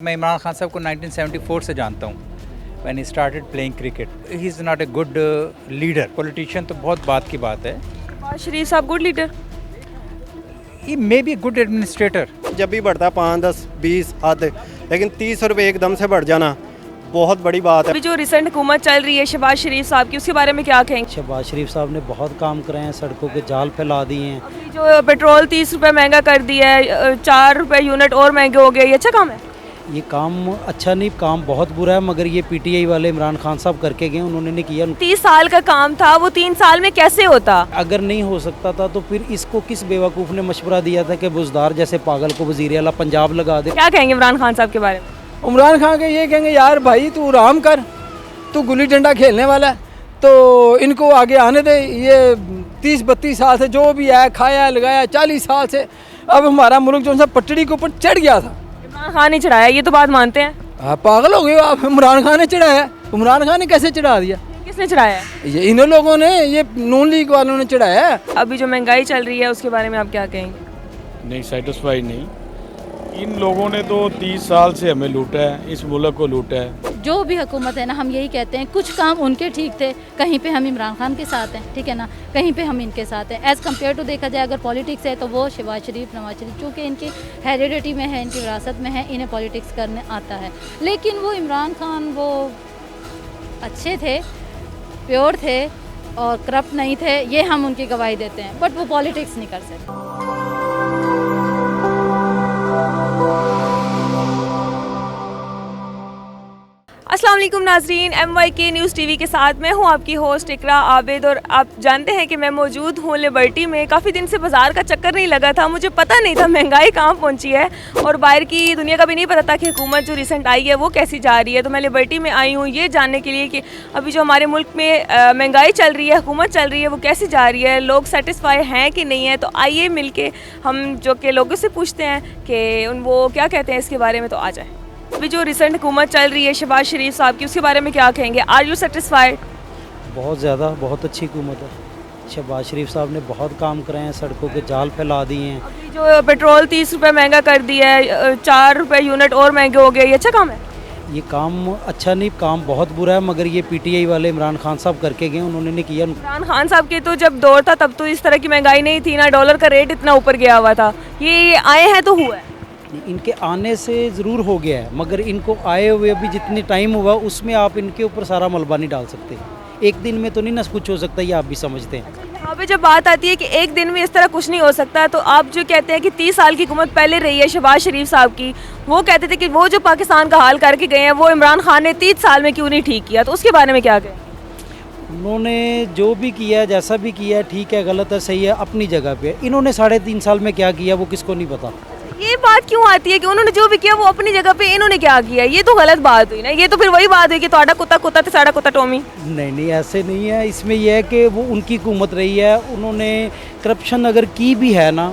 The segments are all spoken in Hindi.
मैं इमरान खान साहब को 1974 से जानता हूँ। When he started playing cricket, he is not a good leader. Politician तो बहुत बात की बात है। शहबाज शरीफ साहब good leader. He may be good administrator. जब भी बढ़ता 5, 10, 20 हद, लेकिन 30 रुपये एकदम से बढ़ जाना बहुत बड़ी बात है। अभी जो रिसेंट हुकूमत चल रही है शहबाज शरीफ साहब की, उसके बारे में क्या कहेंगे? शहबाज शरीफ साहब ने बहुत काम करे हैं, सड़कों के जाल फैला दिए हैं। अभी जो पेट्रोल 30 रुपये महंगा कर दिया है, 4 रुपये यूनिट और महंगे हो गए, ये अच्छा काम है? ये काम अच्छा नहीं, काम बहुत बुरा है, मगर ये पीटीआई वाले इमरान खान साहब करके गए, उन्होंने नहीं किया। 30 साल का काम था, वो 3 साल में कैसे होता? अगर नहीं हो सकता था तो फिर इसको किस बेवकूफ़ ने मशवरा दिया था कि बुजदार जैसे पागल को वज़ीर आला पंजाब लगा दे। क्या कहेंगे इमरान खान साहब के बारे में? इमरान खान के ये कहेंगे, यार भाई तू आराम कर, तू गुल्ली डंडा खेलने वाला है, तो इनको आगे आने दे। ये 30-32 साल से जो भी है खाया लगाया, 40 साल से अब हमारा मुल्क जो है पटड़ी के ऊपर चढ़ गया था। इमरान खान ने चढ़ाया, ये तो बात मानते हैं। आप पागल हो गए हो आप? इमरान खान ने चढ़ाया? इमरान खान ने कैसे चढ़ा दिया? किसने चढ़ाया? ये इन लोगों ने, ये नून लीग वालों ने चढ़ाया है। अभी जो महंगाई चल रही है उसके बारे में आप क्या कहेंगे? नहीं, सेटिस्फाइड नहीं। इन लोगों ने तो 30 साल से हमें लूटा है, इस मुल्क को लूटा है। जो भी हुकूमत है ना, हम यही कहते हैं, कुछ काम उनके ठीक थे, कहीं पे हम इमरान खान के साथ हैं, ठीक है ना, कहीं पे हम इनके साथ हैं। एज़ कम्पेयर टू देखा जाए अगर पॉलिटिक्स है तो वो शहबाज शरीफ, नवाज शरीफ, चूँकि इनकी हेरिडिटी में है, इनकी विरासत में है, इन्हें पॉलिटिक्स करने आता है। लेकिन वो इमरान खान वो अच्छे थे, प्योर थे और करप्ट नहीं थे, ये हम उनकी गवाही देते हैं, बट वो पॉलिटिक्स नहीं कर सकते। अस्सलाम वालेकुम नाजरीन, MYK न्यूज़ टीवी के साथ मैं हूं आपकी होस्ट इकरा आबिद। और आप जानते हैं कि मैं मौजूद हूं लिबर्टी में। काफ़ी दिन से बाज़ार का चक्कर नहीं लगा था, मुझे पता नहीं था महंगाई कहां पहुंची है और बाहर की दुनिया का भी नहीं पता था कि हुकूमत जो रिसेंट आई है वो कैसी जा रही है। तो मैं लिबर्टी में आई हूँ ये जानने के लिए कि अभी जो हमारे मुल्क में महंगाई चल रही है, हुकूमत चल रही है, वो कैसी जा रही है, लोग सेटिस्फाई हैं कि नहीं है। तो आइए मिल के हम जो कि लोगों से पूछते हैं कि वो क्या कहते हैं इसके बारे में। तो आ जाए। अभी जो रिसेंट हुकूमत चल रही है शहबाज शरीफ साहब की, उसके बारे में क्या कहेंगे? Are you satisfied? बहुत ज़्यादा, बहुत अच्छी हुकूमत है। शहबाज शरीफ साहब ने बहुत काम करे हैं, सड़कों के जाल फैला दिए हैं। अभी जो पेट्रोल 30 रुपये महंगा कर दिया है, 4 रुपये यूनिट और महंगे हो गए, ये अच्छा काम है? ये काम अच्छा नहीं, काम बहुत बुरा है, मगर ये पीटीआई वाले इमरान खान साहब करके गए, उन्होंने नहीं किया। इमरान खान साहब के तो जब दौर था तब तो इस तरह की महंगाई नहीं थी ना, डॉलर का रेट इतना ऊपर गया हुआ था। ये आए हैं तो हुआ है। इनके आने से ज़रूर हो गया है, मगर इनको आए हुए अभी जितनी टाइम हुआ उसमें आप इनके ऊपर सारा मलबा नहीं डाल सकते। एक दिन में तो नहीं ना कुछ हो सकता, ये आप भी समझते हैं। यहाँ पे जब बात आती है कि एक दिन में इस तरह कुछ नहीं हो सकता, तो आप जो कहते हैं कि 30 साल की हुकूमत पहले रही है शहबाज शरीफ साहब की, वो कहते थे कि वो जो पाकिस्तान का हाल करके गए हैं वो इमरान खान ने 30 साल में क्यों नहीं ठीक किया, तो उसके बारे में क्या कहें? उन्होंने जो भी किया, जैसा भी किया, ठीक है, गलत है, सही है, अपनी जगह पे। इन्होंने 3.5 साल में क्या किया वो किसको नहीं पता। ये बात क्यों आती है कि उन्होंने जो भी किया वो अपनी जगह पे, इन्होंने क्या किया? ये तो गलत बात हुई ना। ये तो फिर वही बात हुई कि ਤੁਹਾਡਾ कुत्ता कुत्ता ते साड़ा कुत्ता टोमी। नहीं, ऐसे नहीं है। इसमें यह है कि वो उनकी हुकूमत रही है, उन्होंने करप्शन अगर की भी है ना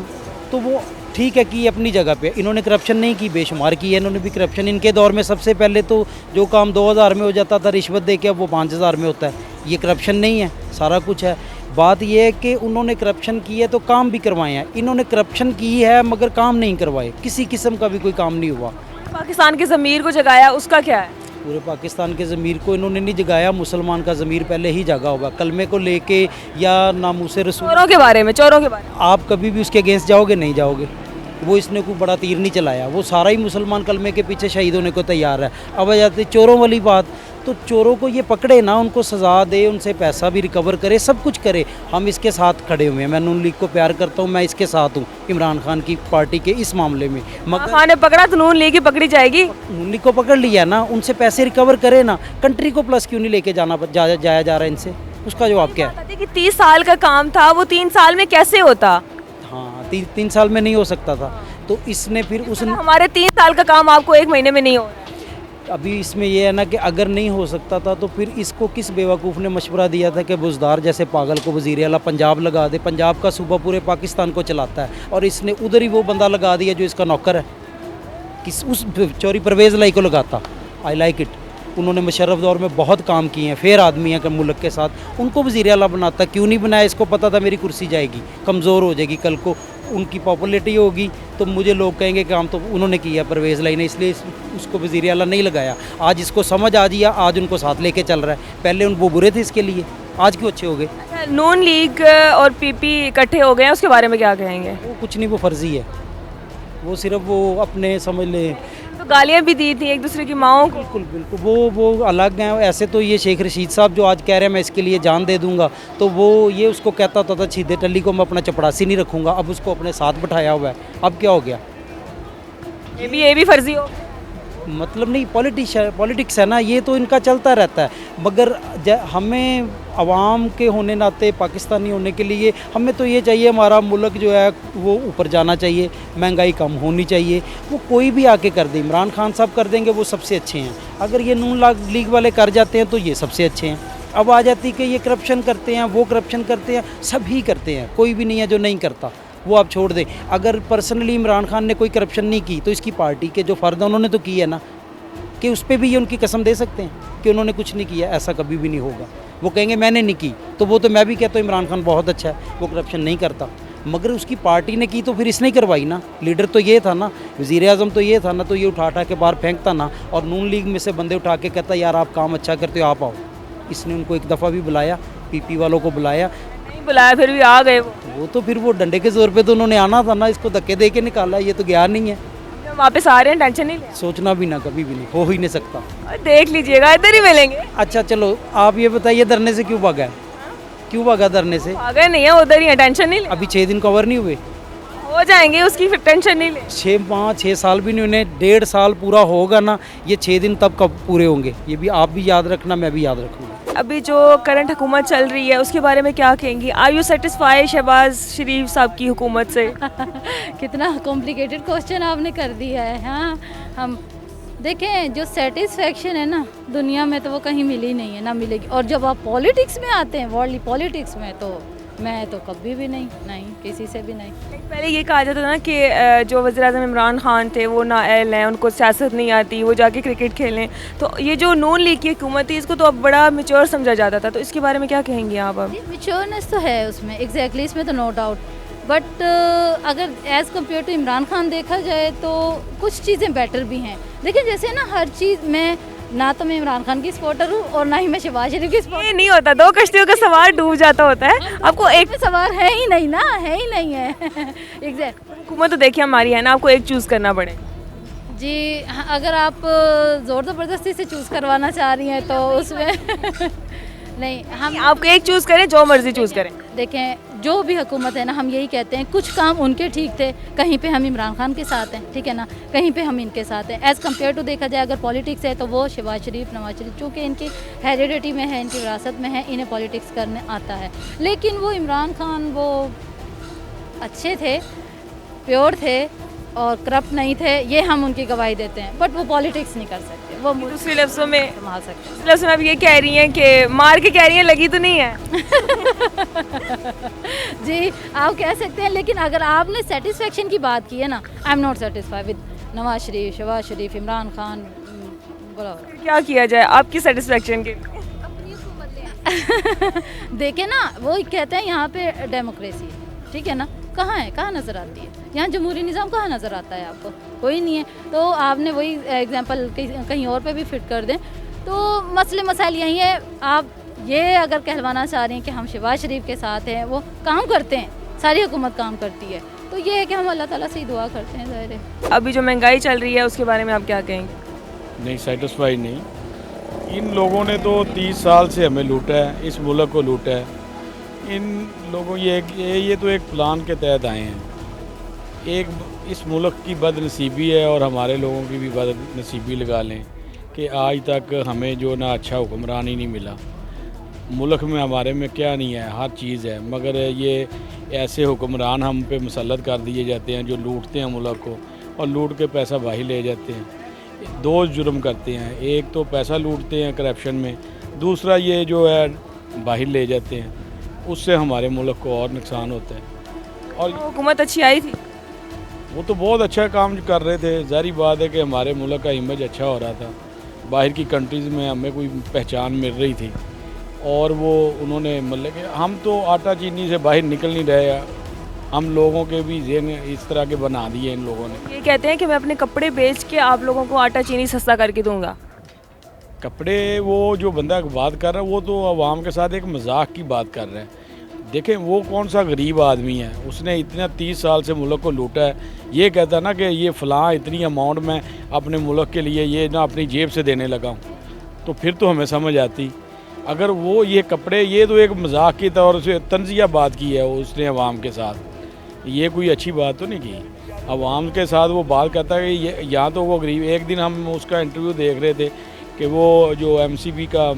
तो वो ठीक है कि अपनी जगह पे। इन्होंने करप्शन नहीं की, बेशुमार की है इन्होंने भी करप्शन। इनके दौर में सबसे पहले तो जो काम 2000 में हो जाता था रिश्वत दे के, अब वो 5000 में होता है। ये करप्शन नहीं है, सारा कुछ है। बात यह है कि उन्होंने करप्शन की है तो काम भी करवाए हैं। इन्होंने करप्शन की है मगर काम नहीं करवाए, किसी किस्म का भी कोई काम नहीं हुआ। पाकिस्तान के ज़मीर को जगाया, उसका क्या है? पूरे पाकिस्तान के ज़मीर को इन्होंने नहीं जगाया, मुसलमान का ज़मीर पहले ही जगा होगा। कलमे को लेके या नामूसे रसूल, चोरों के बारे में, चोरों के बारे में आप कभी भी उसके अगेंस्ट जाओगे? नहीं जाओगे। वो इसने कोई बड़ा तीर नहीं चलाया, वो सारा ही मुसलमान कलमे के पीछे शहीद होने को तैयार है। अब आ जाते चोरों वाली बात, तो चोरों को ये पकड़े ना, उनको सज़ा दे, उनसे पैसा भी रिकवर करे, सब कुछ करे। हम इसके साथ खड़े हुए हैं। मैं नून लीग को प्यार करता हूँ, मैं इसके साथ हूँ इमरान खान की पार्टी के इस मामले में। मगर खान ने पकड़ा तो नून लीग ही पकड़ी जाएगी। नून लीग को पकड़ लिया ना, उनसे पैसे रिकवर करे ना। कंट्री को प्लस क्यों नहीं लेके जाया जा रहा है इनसे? उसका जवाब क्या है? कि 30 साल का काम था, वो 3 साल में कैसे होता? हाँ, 3 साल में नहीं हो सकता था, तो इसने फिर उसने हमारे 3 साल का काम आपको 1 महीने में नहीं हो रहा है। अभी इसमें यह है ना कि अगर नहीं हो सकता था तो फिर इसको किस बेवकूफ़ ने मशवरा दिया था कि बुजदार जैसे पागल को वज़ीर आला पंजाब लगा दे। पंजाब का सूबा पूरे पाकिस्तान को चलाता है और इसने उधर ही वो बंदा लगा दिया जो इसका नौकर है। किस उस चोरी परवेज़ लाई को लगाता। I like it. उन्होंने मुशर्रफ दौर में बहुत काम किए हैं, फेर आदमी है मुल्क के साथ, उनको वज़ीर आला बनाता। क्यों नहीं बनाया? इसको पता था मेरी कुर्सी जाएगी, कमज़ोर हो जाएगी कल को, उनकी पॉपुलैरिटी होगी तो मुझे लोग कहेंगे काम तो उन्होंने किया परवेज़ लाई ने, इसलिए उसको वज़ीर आला नहीं लगाया। आज इसको समझ आ गया, आज उनको साथ लेके चल रहा है। पहले वो बुरे थे इसके लिए, आज क्यों अच्छे हो गए? अच्छा, नून लीग और पीपी इकट्ठे हो गए हैं, उसके बारे में क्या कहेंगे? वो कुछ नहीं, वो फर्जी है, वो सिर्फ वो अपने समझ लें। तो गालियाँ भी दी थी एक दूसरे की माओं को। बिल्कुल बिल्कुल, वो अलग हैं। ऐसे तो ये शेख रशीद साहब जो आज कह रहे हैं मैं इसके लिए जान दे दूंगा, तो वो ये उसको कहता होता था छीदे टल्ली को मैं अपना चपड़ासी नहीं रखूंगा, अब उसको अपने साथ बिठाया हुआ है। अब क्या हो गया? ये भी फर्जी हो। मतलब नहीं, पॉलिटिक्स है ना, ये तो इनका चलता रहता है। मगर हमें आवाम के होने नाते, पाकिस्तानी होने के लिए हमें तो ये चाहिए हमारा मुल्क जो है वो ऊपर जाना चाहिए, महंगाई कम होनी चाहिए। वो कोई भी आके कर दे, इमरान खान साहब कर देंगे वो सबसे अच्छे हैं। अगर ये नून लीग वाले कर जाते हैं तो ये सबसे अच्छे हैं। अब आ जाती कि ये करप्शन करते हैं, वो करप्शन करते हैं, सभी करते हैं, कोई भी नहीं है जो नहीं करता। वो आप छोड़ दें। अगर पर्सनली इमरान खान ने कोई करप्शन नहीं की तो इसकी पार्टी के जो फ़र्द हैं उन्होंने तो की है ना, कि उस पर भी ये उनकी कसम दे सकते हैं कि उन्होंने कुछ नहीं किया। ऐसा कभी भी नहीं होगा। वो कहेंगे मैंने नहीं की, तो वो तो मैं भी कहता हूँ इमरान खान बहुत अच्छा है, वो करप्शन नहीं करता। मगर उसकी पार्टी ने की तो फिर इसने करवाई ना। लीडर तो ये था ना, वज़ीर आज़म तो ये था ना, तो ये उठा के बाहर फेंकता ना, और नून लीग में से बंदे उठा के कहता यार आप काम अच्छा करते हो, आप आओ। इसने उनको एक दफ़ा भी बुलाया, पीपी वालों को बुलाया, नहीं बुलाया फिर भी आ गए वो तो फिर वो डंडे के जोर पे तो उन्होंने आना था ना, इसको धक्के दे के निकाला। ये तो गया नहीं है। वापस आ रहे हैं, टेंशन नहीं ले। सोचना भी ना, कभी भी नहीं, हो ही नहीं सकता। और देख लीजिएगा इधर ही मिलेंगे। अच्छा चलो आप ये बताइए धरने से क्यों भागा है? क्यों भागा धरने से? आ गए नहीं है, उधर ही है, टेंशन नहीं ले। अभी 6 दिन कवर नहीं हुए, हो जाएंगे, उसकी फिर टेंशन नहीं ले। 6 साल भी नहीं, उन्हें 1.5 साल पूरा होगा ना, ये 6 दिन तब कब पूरे होंगे? ये भी आप भी याद रखना, मैं भी याद रखूँगा। अभी जो करंट हुकूमत चल रही है उसके बारे में क्या कहेंगी? आर यू सेटिस्फाई शहबाज शरीफ साहब की हुकूमत से? कितना कॉम्प्लिकेटेड क्वेश्चन आपने कर दिया है। हाँ, हम देखें, जो सेटिस्फेक्शन है ना दुनिया में तो वो कहीं मिली नहीं है, ना मिलेगी। और जब आप पॉलिटिक्स में आते हैं, वर्ल्ड पॉलिटिक्स में, तो मैं तो कभी भी नहीं, किसी से भी नहीं। पहले ये कहा जाता था ना कि जो वज़ीर-ए-आज़म इमरान खान थे वो नाअहल हैं, उनको सियासत नहीं आती, वो जाके क्रिकेट खेलें। तो ये जो नून लीग की हुकूमत थी इसको तो अब बड़ा मैच्योर समझा जाता था, तो इसके बारे में क्या कहेंगे आप? अब मैच्योरनेस तो है उसमें, एग्जैक्टली, इसमें तो नो डाउट। बट अगर as compare to Imran Khan देखा जाए तो कुछ चीज़ें बेटर भी हैं। देखिए जैसे ना हर चीज़ में, ना तो मैं इमरान खान की सपोर्टर हूँ और ना ही मैं शहबाज शरीफ की सपोर्टर। ये नहीं होता, 2 कश्तियों का सवार डूब जाता होता है। आपको एक में सवार है ही नहीं ना, है ही नहीं है। एग्जैक्ट। हुकूमत तो देखिए हमारी है ना, आपको एक चूज़ करना पड़ेगा। जी हाँ, अगर आप ज़ोर ज़बरदस्ती से चूज़ करवाना चाह रही हैं तो उसमें नहीं, हम आपको एक चूज़ करें, जो मर्जी चूज़ करें। देखें, जो भी हुकूमत है ना, हम यही कहते हैं कुछ काम उनके ठीक थे, कहीं पे हम इमरान खान के साथ हैं, ठीक है ना, कहीं पे हम इनके साथ हैं। एज़ कम्पेयर टू देखा जाए अगर पॉलिटिक्स है तो वो शहबाज शरीफ, नवाज शरीफ, चूँकि इनकी हेरिडिटी में है, इनकी विरासत में है, इन्हें पॉलिटिक्स करने आता है। लेकिन वो इमरान खान वो अच्छे थे, प्योर थे और करप्ट नहीं थे, ये हम उनकी गवाही देते हैं। बट वो पॉलिटिक्स नहीं कर सकते, वो दूसरे लफ्ज़ों में संभाल सकते हैं। दूसरे लफ्ज़ों में आप ये कह रही हैं कि मार के कह रही हैं, लगी तो नहीं है। जी आप कह सकते हैं, लेकिन अगर आपने सेटिस्फेक्शन की बात की है ना, I am not satisfy with Nawaz Sharif, Shahbaz Sharif, Imran Khan, बराबर। क्या किया जाए आपकी सेटिस्फेक्शन के लिए? देखे ना, वो कहते हैं यहाँ पे डेमोक्रेसी है, ठीक है ना, कहाँ है, कहाँ नज़र आती है? यहाँ जमहूरी निज़ाम कहाँ नज़र आता है आपको? कोई नहीं है। तो आपने वही एग्जांपल कहीं और पे भी फिट कर दें तो मसले मसाइल यही है। आप ये अगर कहलवाना चाह रहे हैं कि हम शहबाज शरीफ के साथ हैं, वो काम करते हैं, सारी हुकूमत काम करती है, तो ये है कि हम अल्लाह ताला से ही दुआ करते हैं। ज़ाहिर है अभी जो महंगाई चल रही है उसके बारे में आप क्या कहेंगे? नहीं, सेटिस्फाई नहीं। इन लोगों ने तो 30 साल से हमें लूटा है, इस मुल्क को लूटा है। इन लोगों ये तो एक प्लान के तहत आए हैं। एक इस मुल्क की बदनसीबी है और हमारे लोगों की भी बदनसीबी लगा लें कि आज तक हमें जो ना अच्छा हुक्मरान ही नहीं मिला। मुल्क में हमारे में क्या नहीं है, हर चीज़ है, मगर ये ऐसे हुक्मरान हम पे मुसल्लत कर दिए जाते हैं जो लूटते हैं मुल्क को और लूट के पैसा बाहर ले जाते हैं। 2 जुर्म करते हैं, एक तो पैसा लूटते हैं करप्शन में, दूसरा ये जो है बाहर ले जाते हैं, उससे हमारे मुल्क को और नुकसान होता है। और हुकूमत अच्छी आई थी, वो तो बहुत अच्छा काम कर रहे थे। ज़ाहिर बात है कि हमारे मुल्क का इमेज अच्छा हो रहा था, बाहर की कंट्रीज़ में हमें कोई पहचान मिल रही थी और वो उन्होंने मतलब कि हम तो आटा चीनी से बाहर निकल नहीं रहे, हम लोगों के भी ज़हन इस तरह के बना दिए इन लोगों ने। ये कहते हैं कि मैं अपने कपड़े बेच के आप लोगों को आटा चीनी सस्ता करके दूंगा। कपड़े, वो जो बंदा बात कर रहा है वो तो आवाम के साथ एक मजाक की बात कर रहा है। देखें वो कौन सा गरीब आदमी है, उसने इतना 30 साल से मुल्क को लूटा है। ये कहता ना कि ये फ़लाँ इतनी अमाउंट में अपने मुल्क के लिए ये ना अपनी जेब से देने लगा हूँ, तो फिर तो हमें समझ आती। अगर वो ये कपड़े, ये तो एक मजाक की तौर से तंजिया बात की है उसने अवाम के साथ, ये कोई अच्छी बात तो नहीं की। अवाम के साथ वो बात करता है कि यहाँ तो वो गरीब। एक दिन हम उसका इंटरव्यू देख रहे थे कि वो जो MCP का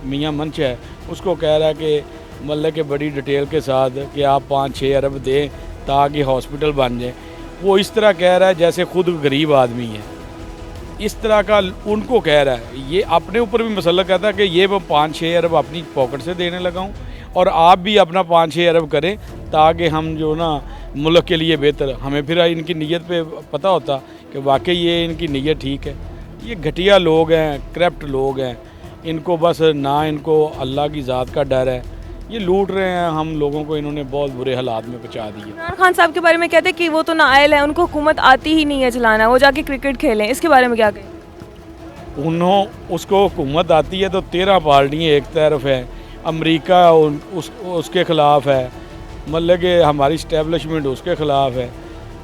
मियाँ मंच है उसको कह रहा है कि मतलब कि बड़ी डिटेल के साथ कि आप 5-6 अरब दें ताकि हॉस्पिटल बन जाए। वो इस तरह कह रहा है जैसे खुद गरीब आदमी है, इस तरह का उनको कह रहा है। ये अपने ऊपर भी मसला कहता है कि ये मैं 5-6 अरब अपनी पॉकेट से देने लगा हूँ और आप भी अपना 5-6 अरब करें ताकि हम जो ना मुल्क के लिए बेहतर। हमें फिर इनकी नीयत पे पता होता कि वाकई ये इनकी नीयत ठीक है। ये घटिया लोग हैं, करप्ट लोग हैं, इनको बस ना इनको अल्लाह की ज़ात का डर है, ये लूट रहे हैं हम लोगों को। इन्होंने बहुत बुरे हालात में पहुंचा दिए। इमरान खान साहब के बारे में कहते हैं कि वो तो नाअहल है, उनको हुकूमत आती ही नहीं है चलाना, वो जाके क्रिकेट खेलें। इसके बारे में क्या कहें? उसको हुकूमत आती है तो 13 पार्टियाँ एक तरफ है, अमेरिका उसके ख़िलाफ़ है, मतलब कि हमारी इस्टेब्लिशमेंट उसके ख़िलाफ़ है,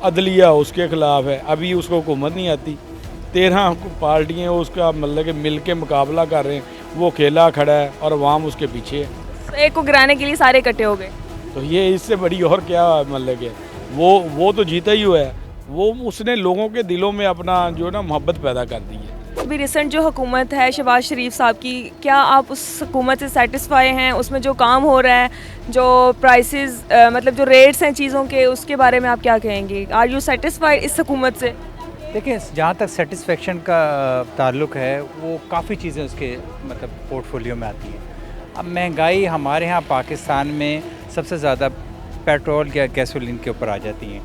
अदलिया उसके ख़िलाफ़ है। अभी उसको हुकूमत नहीं आती, 13 पार्टियाँ उसका मतलब कि मिल के मुकाबला कर रहे हैं। वो अकेला खड़ा है और अवाम उसके पीछे है। तो एक को गिराने के लिए सारे इकट्ठे हो गए। तो ये इससे बड़ी और क्या मतलब कि वो तो जीता ही हुआ है। वो उसने लोगों के दिलों में अपना जो ना मोहब्बत पैदा कर दी है। अभी रिसेंट जो हुकूमत है शहबाज शरीफ साहब की, क्या आप उस हुकूमत से सेटिस्फाई हैं? उसमें जो काम हो रहा है, जो प्राइसेस मतलब जो रेट्स हैं चीज़ों के, उसके बारे में आप क्या कहेंगे? आर यू सेटिस्फाइड इस हुकूमत से? देखिए, जहाँ तक सेटिस्फेक्शन का ताल्लुक़ है, वो काफ़ी चीज़ें उसके मतलब पोर्टफोलियो में आती हैं। अब महंगाई हमारे यहाँ पाकिस्तान में सबसे ज़्यादा पेट्रोल या गैसोलीन के ऊपर आ जाती हैं,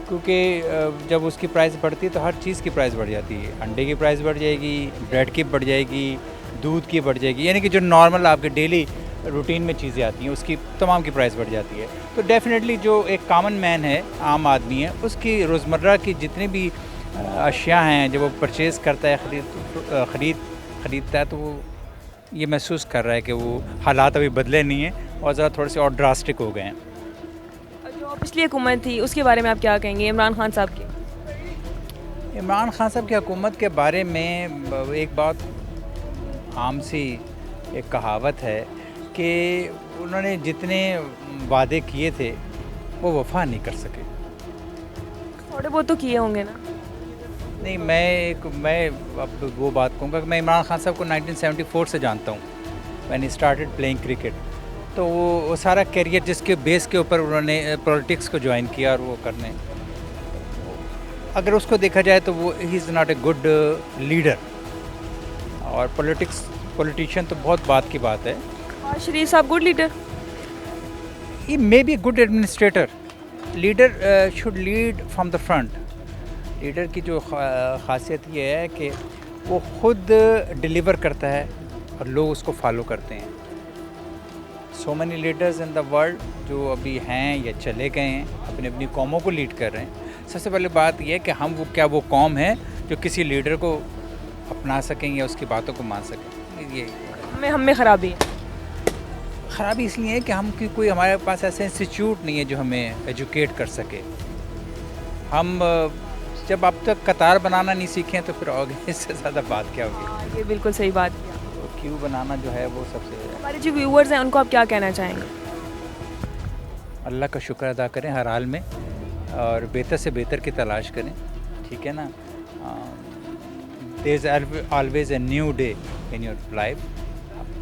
क्योंकि जब उसकी प्राइस बढ़ती है तो हर चीज़ की प्राइस बढ़ जाती है। अंडे की प्राइस बढ़ जाएगी, ब्रेड की बढ़ जाएगी, दूध की बढ़ जाएगी, यानी कि जो नॉर्मल आपके डेली रूटीन में चीज़ें आती हैं उसकी तमाम की प्राइस बढ़ जाती है। तो डेफिनेटली जो एक कॉमन मैन है, आम आदमी है, उसकी रोज़मर्रा की जितनी भी अशिया हैं जब वो परचेज़ करता है, ख़रीदता है, तो वो ये महसूस कर रहा है कि वो हालात अभी बदले नहीं हैं और ज़रा थोड़े से और ड्रास्टिक हो गए हैं। जो पिछली हुकूमत थी उसके बारे में आप क्या कहेंगे इमरान खान साहब की? इमरान खान साहब की हुकूमत के बारे में एक बात आम सी एक कहावत है कि उन्होंने जितने वादे किए थे वो वफा नहीं कर सके। थोड़े बहुत तो किए होंगे ना? नहीं, मैं अब वो बात कहूँगा कि मैं इमरान खान साहब को 1974 से जानता हूँ, मैंने स्टार्टेड प्लेइंग क्रिकेट। तो वो सारा करियर जिसके बेस के ऊपर उन्होंने पॉलिटिक्स को ज्वाइन किया और वो करने, अगर उसको देखा जाए तो वो he is not a good leader. और पॉलिटिशियन तो बहुत बात की बात है। शहबाज शरीफ साहब good leader? He may be good administrator. Leader should lead from the front. Leader की जो ख़ासियत ये है कि वो खुद डिलीवर करता है और लोग उसको फॉलो करते हैं। So many leaders in the world जो अभी हैं या चले गए हैं, अपनी अपनी कौमों को लीड कर रहे हैं। सबसे पहले बात यह है कि हम वो कौम है जो किसी लीडर को अपना सकें या उसकी बातों को मान सकें। ये हमें ख़राबी है। ख़राबी इसलिए है कि हम कोई हमारे पास ऐसा इंस्टीट्यूट नहीं है जो हमें एजुकेट कर सके। हम जब अब तक कतार बनाना नहीं सीखे तो फिर आगे इससे ज़्यादा बात क्या होगी? ये बिल्कुल सही बात है। तो क्यों बनाना जो है वो सबसे, हमारे जो व्यूअर्स हैं उनको आप क्या कहना चाहेंगे? अल्लाह का शुक्र अदा करें हर हाल में और बेहतर से बेहतर की तलाश करें, ठीक है ना। There is always a new day in your life.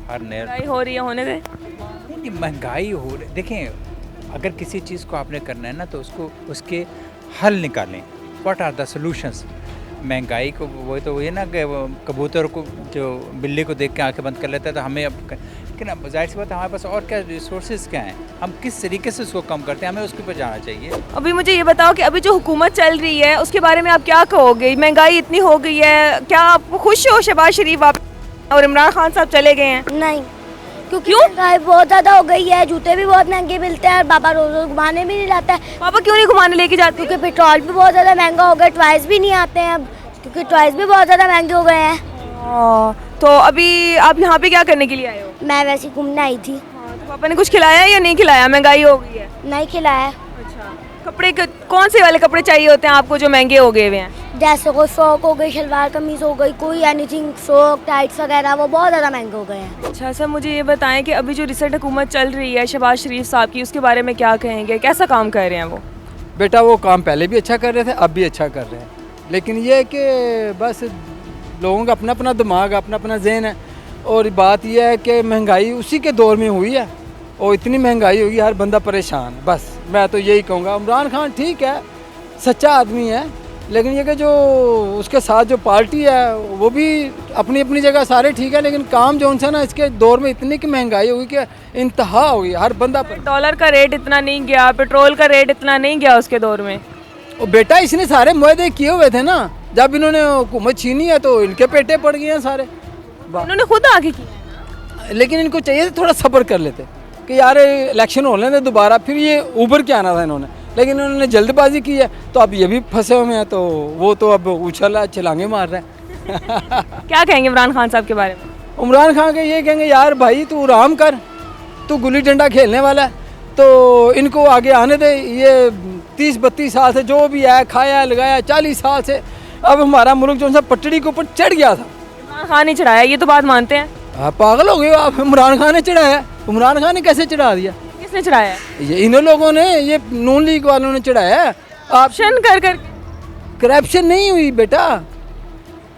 हर नया महंगाई हो रही है, होने दें। नहीं, महंगाई हो रही, देखें अगर किसी चीज़ को आपने करना है ना तो उसके हल निकालें। What are the solutions? महंगाई को वही है ना कि कबूतर को जो बिल्ली को देख के आंखें बंद कर लेता है, तो हमें अब लेकिन अब जाहिर सी बात है हमारे पास और क्या रिसोर्सेज क्या हैं, हम किस तरीके से उसको कम करते हैं, हमें उसके ऊपर जाना चाहिए। अभी मुझे ये बताओ कि अभी जो हुकूमत चल रही है उसके बारे में आप क्या कहोगे? महंगाई इतनी हो गई है, क्या आप खुश हो शहबाज शरीफ आप और इमरान खान साहब चले गए हैं? नहीं, क्योंकि महंगाई बहुत ज़्यादा हो गई है, जूते भी बहुत महंगे मिलते हैं और पापा रोज रोज घुमाने भी नहीं लाता है। पापा क्यों नहीं घुमाने लेके जाते? क्योंकि पेट्रोल भी बहुत ज़्यादा महंगा हो गया, टॉयज भी नहीं आते हैं अब, क्योंकि टॉयज भी बहुत ज़्यादा महंगे हो गए हैं। तो अभी आप यहाँ पे क्या करने के लिए आए हो? मैं वैसे ही घूमने आई थी। तो पापा ने कुछ खिलाया या नहीं खिलाया? महंगाई हो गई है। नहीं खिलाया। अच्छा, कपड़े कौन से वाले कपड़े चाहिए होते हैं आपको जो महंगे हो गए हुए हैं? जैसे कोई फ्रॉक हो गई, शलवार कमीज हो गई, कोई एनीथिंग, फ्रॉक टाइट्स वगैरह, वो बहुत ज़्यादा महंगे हो गए हैं। अच्छा सर, मुझे ये बताएं कि अभी जो रिसेंट हुकूमत चल रही है शहबाज शरीफ साहब की, उसके बारे में क्या कहेंगे? कैसा काम कर रहे हैं वो? बेटा वो काम पहले भी अच्छा कर रहे थे, अब भी अच्छा कर रहे हैं, लेकिन ये है कि बस लोगों का अपना अपना दिमाग, अपना अपना जहन है। और बात यह है कि महंगाई उसी के दौर में हुई है और इतनी महंगाई होगी हर बंदा परेशान। बस मैं तो यही कहूँगा, इमरान खान ठीक है, सच्चा आदमी है, लेकिन ये कि जो उसके साथ जो पार्टी है वो भी अपनी अपनी जगह सारे ठीक है, लेकिन काम जो उनसे ना इसके दौर में इतनी की महंगाई होगी कि इंतहा होगी हर बंदा पर। डॉलर का रेट इतना नहीं गया, पेट्रोल का रेट इतना नहीं गया उसके दौर में। और बेटा इसने सारे मुआहदे किए हुए थे ना, जब इन्होंने हुकूमत छीनी है तो इनके पेटे पड़ गए हैं सारे। उन्होंने खुद आगे किया, लेकिन इनको चाहिए थोड़ा सब्र कर लेते कि यार इलेक्शन हो लेते दोबारा, फिर ये उभर के आना था इन्होंने, लेकिन इन्होंने जल्दबाजी की है तो अब ये भी फंसे हुए हैं, तो वो तो अब उछल छलांगे मार रहे हैं। क्या कहेंगे इमरान खान साहब के बारे में? इमरान खान के ये कहेंगे यार भाई तू आराम कर, तू गुल्ली डंडा खेलने वाला है, तो इनको आगे आने दे। ये 30-32 साल से जो भी है खाया लगाया, 40 साल से अब हमारा मुल्क जो सा पटड़ी के ऊपर चढ़ गया था। इमरान खान ने चढ़ाया, ये तो बात मानते हैं। हाँ पागल हो गए आप, इमरान खान ने चढ़ाया? इमरान खान ने कैसे चढ़ा दिया? किसने चढ़ाया? ये इन लोगों ने, ये नून लीग वालों ने चढ़ाया है। ऑप्शन कर कर करप्शन नहीं हुई बेटा,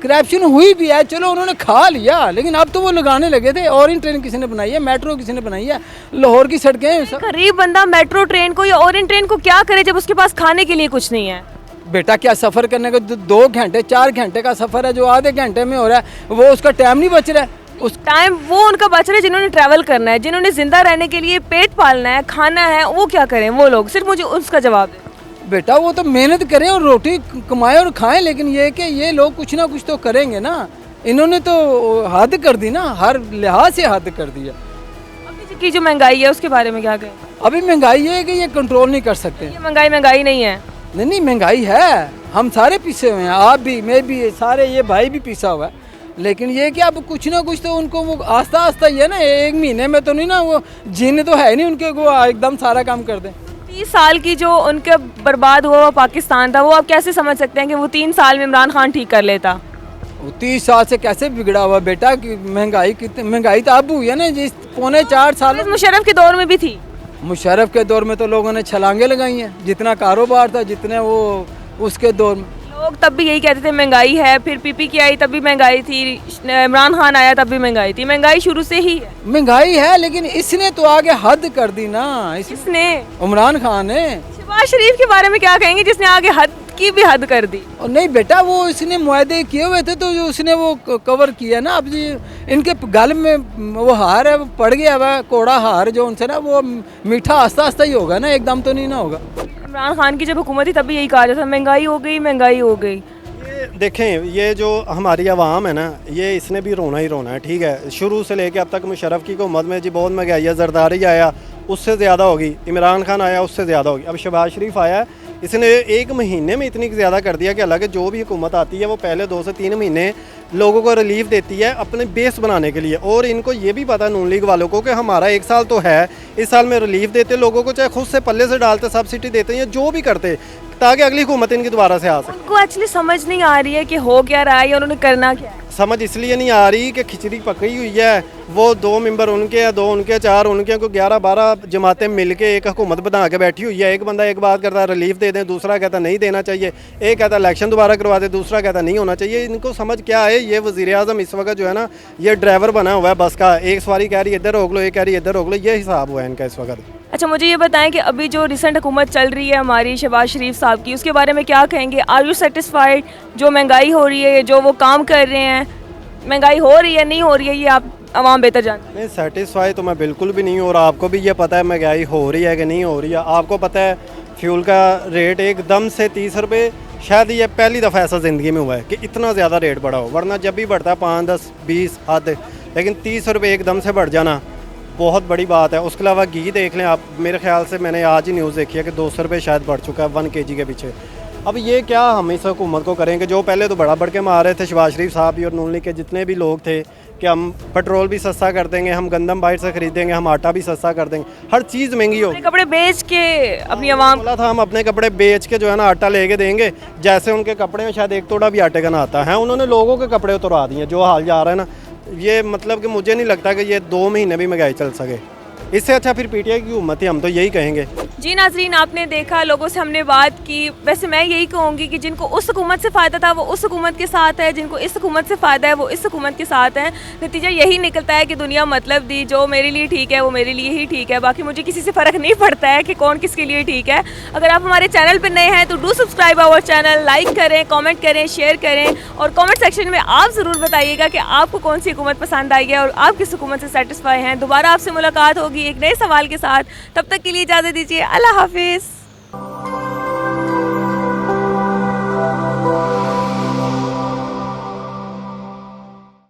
करप्शन हुई भी है, चलो उन्होंने खा लिया, लेकिन अब तो वो लगाने लगे थे। और ट्रेन किसी ने बनाई है, मेट्रो किसी ने बनाई है, लाहौर की सड़कें सब। गरीब बंदा मेट्रो ट्रेन को या और ट्रेन को क्या करे जब उसके पास खाने के लिए कुछ नहीं है? बेटा क्या सफ़र करने का 2 घंटे 4 घंटे का सफ़र है जो आधे घंटे में हो रहा है, वो उसका टाइम नहीं बच रहा है। उस टाइम वो उनका बच रहा है जिन्होंने ट्रैवल करना है, जिन्होंने जिंदा रहने के लिए पेट पालना है, खाना है, वो क्या करें वो लोग? सिर्फ मुझे उसका जवाब दें। बेटा वो तो मेहनत करें और रोटी कमाएं और खाएं, लेकिन ये कि ये लोग कुछ ना कुछ तो करेंगे ना। इन्होंने तो हद कर दी ना, हर लिहाज से हद कर दी है। अभी की जो महंगाई है उसके बारे में क्या कहें? अभी महंगाई ये है कि ये कंट्रोल नहीं कर सकते। ये महंगाई नहीं है। नहीं महंगाई है, हम सारे पीसे हुए हैं, आप भी, मैं भी, सारे ये भाई भी पीसा हुआ है, लेकिन ये कि अब कुछ ना कुछ तो उनको वो आस्ता आस्ता ही है ना, 1 महीने में तो नहीं ना, वो जीने तो है नहीं उनके, वो एकदम सारा काम कर दें। 30 साल की जो उनका बर्बाद हुआ पाकिस्तान था, वो आप कैसे समझ सकते हैं कि वो 3 साल में इमरान खान ठीक कर लेता? वो 30 साल से कैसे बिगड़ा हुआ बेटा, कि महंगाई कितनी, महंगाई तो अब हुई है ना, जिस 3.25 साल मुशर्रफ के दौर में भी थी। मुशर्रफ के दौर में तो लोगों ने छलांगे लगाई हैं, जितना कारोबार था, जितने वो उसके दौर में। लोग तब भी यही कहते थे महंगाई है, फिर पीपी की आई तब भी महंगाई थी, इमरान खान आया तब भी महंगाई थी। महंगाई शुरू से ही है। महंगाई है, लेकिन इसने तो आगे हद कर दी ना। इसने? इमरान खान ने। शहबाज शरीफ के बारे में क्या कहेंगे जिसने आगे हद की भी हद कर दी? और नहीं बेटा, वो इसने मुआहदे किए हुए थे तो जो उसने वो कवर किया ना। अब जी इनके गल में वो हार है, वो पड़ गया हुआ कोड़ा हार, जो उनसे ना वो मीठा आस्ता आस्ता ही होगा ना, एकदम तो नहीं ना होगा। इमरान खान की जब हुकूमत थी तब भी यही कहा जाता था महंगाई हो गई, महंगाई हो गई। ये देखें, ये जो हमारी आवाम है ना, ये इसने भी रोना ही रोना है। ठीक है, शुरू से लेके अब तक मुशर्रफ की हुकूमत में जी बहुत महंगाई है, जरदारी आया उससे ज़्यादा होगी, इमरान खान आया उससे ज़्यादा होगी, अब शहबाज शरीफ आया, इसने 1 महीने में इतनी ज़्यादा कर दिया कि हालांकि जो भी हुकूमत आती है वो पहले 2 से 3 महीने लोगों को रिलीफ देती है अपने बेस बनाने के लिए। और इनको ये भी पता है नून लीग वालों को कि हमारा 1 साल तो है, इस साल में रिलीफ देते लोगों को, चाहे खुद से पल्ले से डालते, सब्सिडी देते हैं, जो भी करते, ताकि अगली हुकूमत इनकी दोबारा से आ सके। उनको एक्चुअली समझ नहीं आ रही है कि हो क्या रहा है या उन्होंने करना क्या है। समझ इसलिए नहीं आ रही कि खिचड़ी पकड़ी हुई है, वो 2 मेंबर उनके हैं, 2 उनके, 4 उनके, को 11-12 जमातें मिलके एक हुकूमत बना के बैठी हुई है। एक बंदा एक बात करता है रिलीफ दे दें, दूसरा कहता नहीं देना चाहिए, एक कहता इलेक्शन दोबारा करवा दे, दूसरा कहता नहीं होना चाहिए। इनको समझ क्या है, ये वज़ीर-ए-आज़म इस वक्त जो है ना, ये ड्राइवर बना हुआ है बस का, एक सवारी कह रही है इधर रोक लो, एक कह रही है इधर रोक लो, ये हिसाब हुआ है इनका इस वक्त। अच्छा मुझे ये बताएं कि अभी जो रिसेंट हुकूमत चल रही है हमारी शहबाज शरीफ साहब की, उसके बारे में क्या कहेंगे? Are you satisfied? जो महंगाई हो रही है, जो वो काम कर रहे हैं, महंगाई हो रही है नहीं हो रही है, ये आप आवाम बेहतर जानते हैं। नहीं, सेटिस्फाई तो मैं बिल्कुल भी नहीं हूँ, और आपको भी ये पता है महंगाई हो रही है कि नहीं हो रही है। आपको पता है फ्यूल का रेट एकदम से 30 रुपये, शायद ये पहली दफ़ा ऐसा ज़िंदगी में हुआ है कि इतना ज़्यादा रेट बढ़ा हो, वरना जब भी बढ़ता है 5, 10, 20 हद, लेकिन 30 रुपये एकदम से बढ़ जाना बहुत बड़ी बात है। उसके अलावा घी देख लें आप, मेरे ख्याल से मैंने आज ही न्यूज़ देखी है कि 200 रुपये शायद बढ़ चुका है 1 kg के पीछे। अब ये क्या हम इस हुकूमत को करेंगे, जो पहले तो बड़ा बढ़ के मार रहे थे शहबाज शरीफ साहब भी और नून लीग के जितने भी लोग थे कि हम पेट्रोल भी सस्ता कर देंगे, हम गंदम बाहर से खरीदेंगे, हम आटा भी सस्ता कर देंगे, हर चीज़ महंगी होगी। अपने कपड़े बेच के अपनी आवाम बोला था हम अपने कपड़े बेच के जो है ना आटा लेके देंगे, जैसे उनके कपड़े में शायद 1 तोड़ा भी आटे का ना आता है, उन्होंने लोगों के कपड़े उतरवा दिए। जो हाल जा रहा है ना, ये मतलब कि मुझे नहीं लगता कि ये 2 महीने भी महंगाई चल सके। इससे अच्छा फिर पीटीआई की हुकूमत है, हम तो यही कहेंगे। जी नाजरीन, आपने देखा, लोगों से हमने बात की। वैसे मैं यही कहूँगी कि जिनको उस हुकूमत से फ़ायदा था वो उस हुकूमत के साथ है, जिनको इस हुकूमत से फ़ायदा है वो इस हुकूमत के साथ है। नतीजा यही निकलता है कि दुनिया मतलब दी, जो मेरे लिए ठीक है वो मेरे लिए ही ठीक है, बाकी मुझे किसी से फ़र्क नहीं पड़ता है कि कौन किसके लिए ठीक है। अगर आप हमारे चैनल पर नए हैं तो do subscribe our channel, like करें, कॉमेंट करें, शेयर करें और कॉमेंट सेक्शन में आप ज़रूर बताइएगा कि आपको कौन सी हुकूमत पसंद आई है और आप किस हुकूमत से सेटिस्फाई हैं। दोबारा आपसे मुलाकात होगी एक नए सवाल के साथ, तब तक के लिए इजाज़त दीजिए। अल्लाह हाफिज़।